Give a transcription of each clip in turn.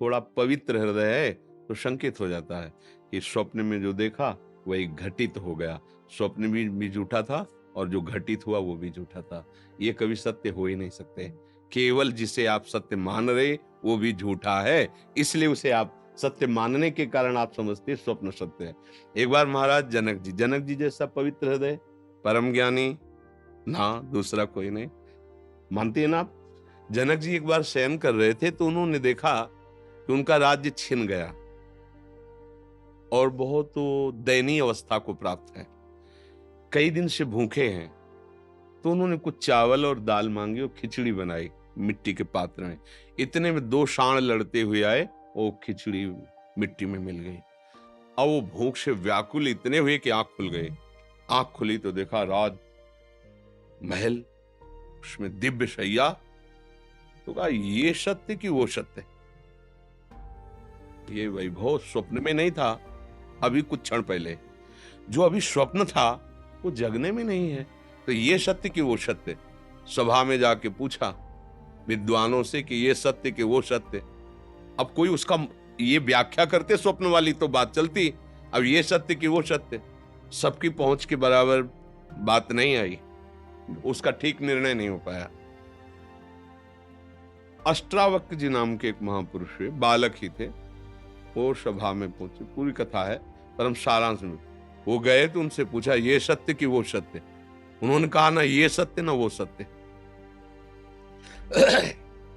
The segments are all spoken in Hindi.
थोड़ा पवित्र हृदय है तो शंकित हो जाता है कि स्वप्न में जो देखा वही घटित हो गया। स्वप्न भी झूठा था और जो घटित हुआ वो भी झूठा था। ये कभी सत्य हो ही नहीं सकते। केवल जिसे आप सत्य मान रहे वो भी झूठा है, इसलिए उसे आप सत्य मानने के कारण आप समझते स्वप्न सत्य है। एक बार महाराज जनक जी जैसा पवित्र हृदय, परम ज्ञानी, ना दूसरा कोई नहीं। मानते हैं ना आप? जनक जी एक बार शयन कर रहे थे तो उन्होंने देखा कि उनका राज्य छिन गया और बहुत वो दयनीय अवस्था को प्राप्त है। कई दिन से भूखे हैं, तो उन्होंने कुछ चावल और दाल मांगी और खिचड़ी बनाई मिट्टी के पात्र में। इतने में दो सांड लड़ते हुए आए, वो खिचड़ी मिट्टी में मिल गई। अब वो भूख से व्याकुल इतने हुए कि आंख खुल गई। आंख खुली तो देखा राज महल, उसमें दिव्य शैया। तो कहा ये सत्य कि वो सत्य? ये वैभव स्वप्न में नहीं था, अभी कुछ क्षण पहले। जो अभी स्वप्न था वो जगने में नहीं है। तो ये सत्य कि वो सत्य? सभा में जाके पूछा विद्वानों से कि ये सत्य कि वो सत्य। अब कोई उसका ये व्याख्या करते स्वप्न वाली तो बात चलती। अब ये सत्य कि वो सत्य, सबकी पहुंच के बराबर बात नहीं आई, उसका ठीक निर्णय नहीं हो पाया। अष्टावक्र जी नाम के एक महापुरुष हुए, बालक ही थे। वो सभा में पहुंचे, पूरी कथा है परम सारांश में। वो गए तो उनसे पूछा ये सत्य कि वो सत्य? उन्होंने कहा ना ये सत्य ना वो सत्य।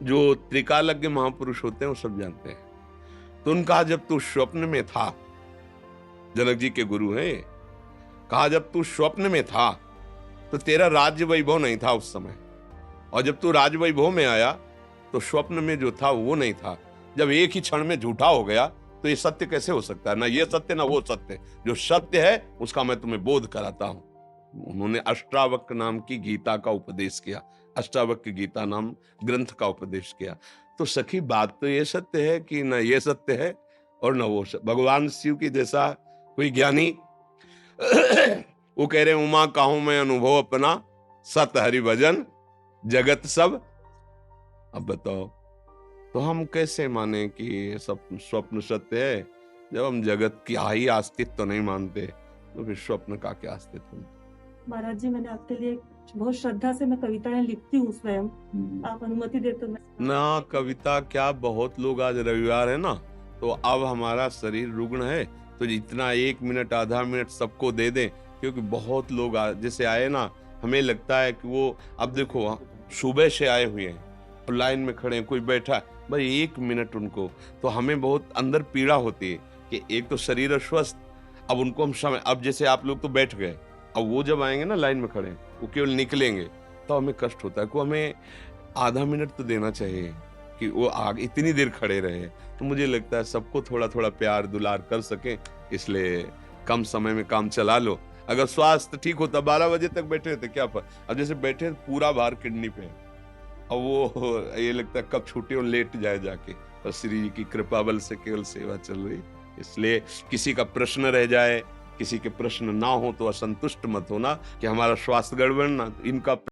जो त्रिकालज्ञ महापुरुष होते हैं वो सब जानते हैं। तो उन्होंने कहा जब तू स्वप्न में था, जनक जी के गुरु हैं, कहा जब तू स्वप्न में था तो तेरा राज्य वैभव नहीं था उस समय, और जब तू राज वैभव में आया तो स्वप्न में जो था वो नहीं था। जब एक ही क्षण में झूठा हो गया तो ये सत्य कैसे हो सकता है? ना ये सत्य ना वो सत्य। जो सत्य है उसका मैं तुम्हें बोध कराता हूं। उन्होंने अष्टावक्र नाम की गीता का उपदेश किया, अष्टावक्र गीता नाम ग्रंथ का उपदेश किया। तो सखी बात तो ये सत्य है कि ना ये सत्य है और ना वो सत्य। भगवान शिव की जैसा कोई ज्ञानी वो कह रहे उमा काहू मैं अनुभव अपना, सत हरि भजन जगत सब। अब बताओ तो हम कैसे माने कि ये सब स्वप्न सत्य है जब हम जगत की ही अस्तित्व तो नहीं मानते, तो फिर स्वप्न का क्या अस्तित्व? महाराज जी, मैंने आपके लिए बहुत श्रद्धा से मैं कविताएं लिखती हूँ स्वयं। आप अनुमति दे तो मैं ना कविता क्या, बहुत लोग, आज रविवार है ना, तो अब हमारा शरीर रुग्ण है तो जितना 1 मिनट आधा मिनट सबको दे दें, क्योंकि बहुत लोग जैसे आए ना, हमें लगता है कि वो, अब देखो सुबह से आए हुए हैं, लाइन में खड़े हैं, कोई बैठा है, भाई 1 मिनट उनको, तो हमें बहुत अंदर पीड़ा होती है कि एक तो शरीर अस्वस्थ, अब उनको हम समय, अब जैसे आप लोग तो बैठ गए, अब वो जब आएंगे ना लाइन में खड़े, वो केवल निकलेंगे तो हमें कष्ट होता है कि हमें आधा मिनट तो देना चाहिए कि वो आगे इतनी देर खड़े रहे। तो मुझे लगता है सबको थोड़ा थोड़ा प्यार दुलार कर सके, इसलिए कम समय में काम चला लो। अगर स्वास्थ्य ठीक होता 12 बजे तक बैठे रहते क्या पर, अब जैसे बैठे पूरा भार किडनी पे है, अब वो ये लगता है कब छूटे और लेट जाए जाके, और श्री जी की कृपा बल से केवल सेवा चल रही। इसलिए किसी का प्रश्न रह जाए, किसी के प्रश्न ना हो तो असंतुष्ट मत होना कि हमारा स्वास्थ्य गड़बड़ ना, इनका